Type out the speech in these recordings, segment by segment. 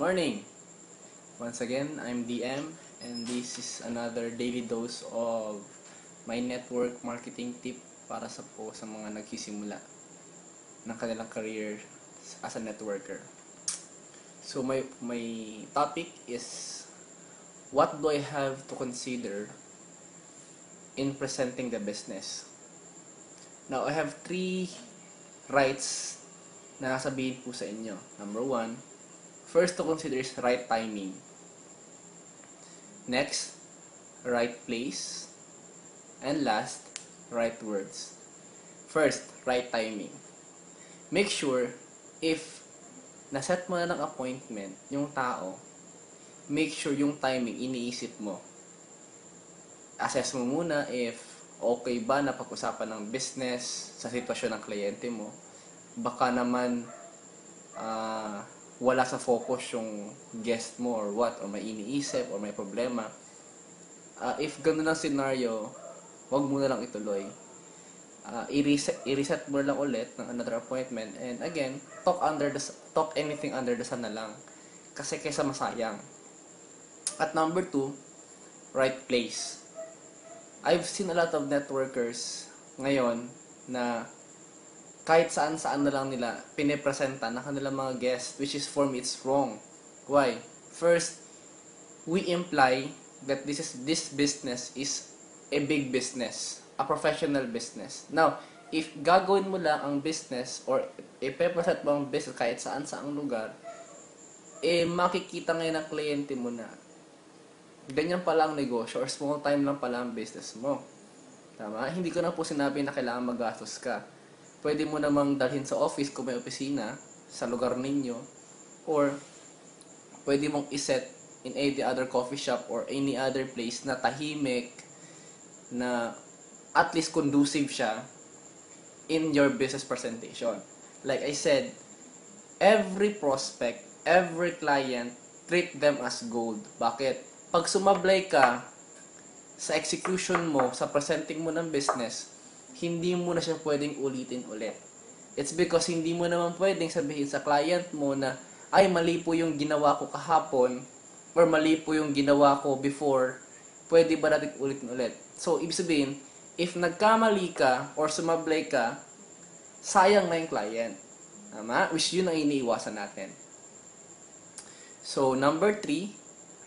morning! Once again, I'm DM and this is another daily dose of my network marketing tip para sa mga nagsisimula ng kanilang career as a networker. So my topic is what do I have to consider in presenting the business? Now, I have 3 rights na nasabihin po sa inyo. Number 1, first to consider is right timing. Next, right place. And last, right words. First, right timing. Make sure if naset mo na ng appointment yung tao, make sure yung timing iniisip mo. Assess mo muna if okay ba na pag-usapan ng business sa sitwasyon ng kliyente mo. Baka naman wala sa focus yung guest mo or what, or may iniisip or may problema. If gano'n ang scenario, wag mo na lang ituloy. I-reset mo lang ulit ng another appointment, and again, talk anything under the sun na lang. Kasi kaysa masayang. At number 2, right place. I've seen a lot of networkers ngayon na kahit saan-saan na lang nila pinipresenta na kanilang mga guests, which is for me it's wrong. Why? First, we imply that this business is a big business, a professional business. Now, if gagawin mo lang ang business or ipepresent mo ang business kahit saan-saang lugar, makikita ngayon ng kliyente mo na ganyan pala ang negosyo or small time lang pala ang business mo. Tama? Hindi ko na po sinabi na kailangan magastos ka. Pwede mo namang dalhin sa office kung may opisina sa lugar ninyo, or pwede mong iset in any other coffee shop or any other place na tahimik, na at least conducive siya in your business presentation. Like I said, every prospect, every client, treat them as gold. Bakit? Pag sumablay ka sa execution mo, sa presenting mo ng business, hindi mo na siya pwedeng ulitin ulit. It's because hindi mo naman pwedeng sabihin sa client mo na, ay, mali po yung ginawa ko kahapon, or mali po yung ginawa ko before, pwede ba natin ulitin ulit? So, ibig sabihin, if nagkamali ka, or sumablay ka, sayang na yung client. Tama? Which yun ang iniiwasan natin. So, number 3,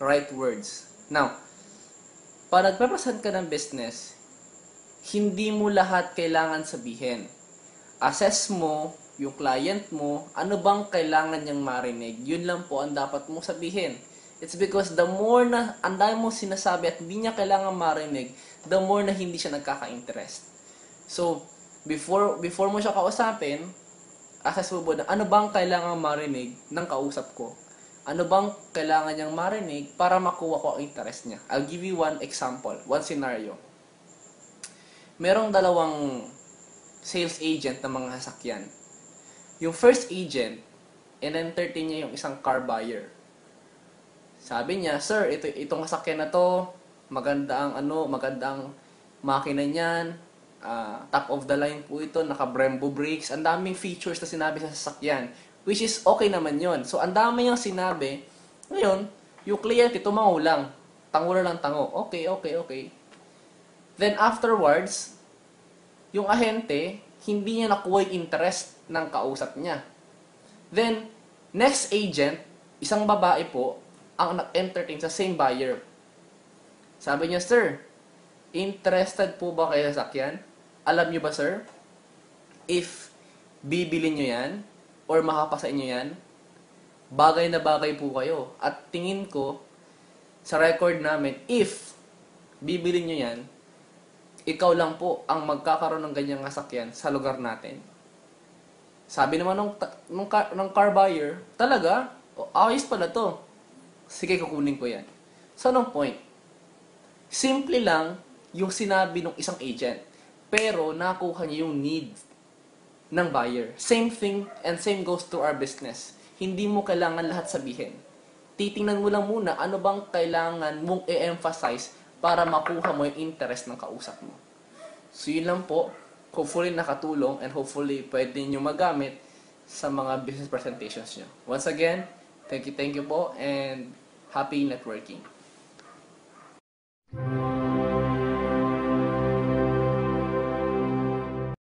right words. Now, pag nagpapresent ka ng business, hindi mo lahat kailangan sabihin. Assess mo yung client mo, ano bang kailangan niyang marinig. Yun lang po ang dapat mo sabihin. It's because the more na ang dami mo sinasabi at hindi niya kailangan marinig, the more na hindi siya nagkaka-interest. So, before mo siya kausapin, assess mo na ano bang kailangan marinig ng kausap ko. Ano bang kailangan niyang marinig para makuha ko ang interest niya. I'll give you one example, one scenario. Merong 2 sales agent na mga sasakyan. Yung first agent, in-entertain niya yung isang car buyer. Sabi niya, "Sir, itong sasakyan na to, maganda ang makina niyan, top of the line po ito, naka-Brembo brakes, ang daming features na sinabi sa sasakyan." Which is okay naman yon. So, ang dami niyang sinabi. Ngayon, yung kliyente tumango lang. Tango na lang tango. Okay. Then afterwards, yung ahente, hindi niya nakuha yung interest ng kausap niya. Then, next agent, isang babae po, ang nag-entertain sa same buyer. Sabi niya, "Sir, interested po ba kayo sa sakyan? Alam niyo ba, sir, if bibili niyo yan, or makapasa inyo yan, bagay na bagay po kayo. At tingin ko, sa record namin, if bibili nyo yan, ikaw lang po ang magkakaroon ng ganyang sasakyan sa lugar natin." Sabi naman ng car buyer, "Talaga? Ayos pala to. Sige, kukunin ko yan." So, anong point? Simple lang yung sinabi ng isang agent, pero nakuha niya yung need ng buyer. Same thing and same goes to our business. Hindi mo kailangan lahat sabihin. Titingnan mo lang muna ano bang kailangan mong i-emphasize para makuha mo yung interest ng kausap mo. So, yun lang po. Hopefully nakatulong and hopefully pwede nyo magamit sa mga business presentations nyo. Once again, Thank you po, and happy networking.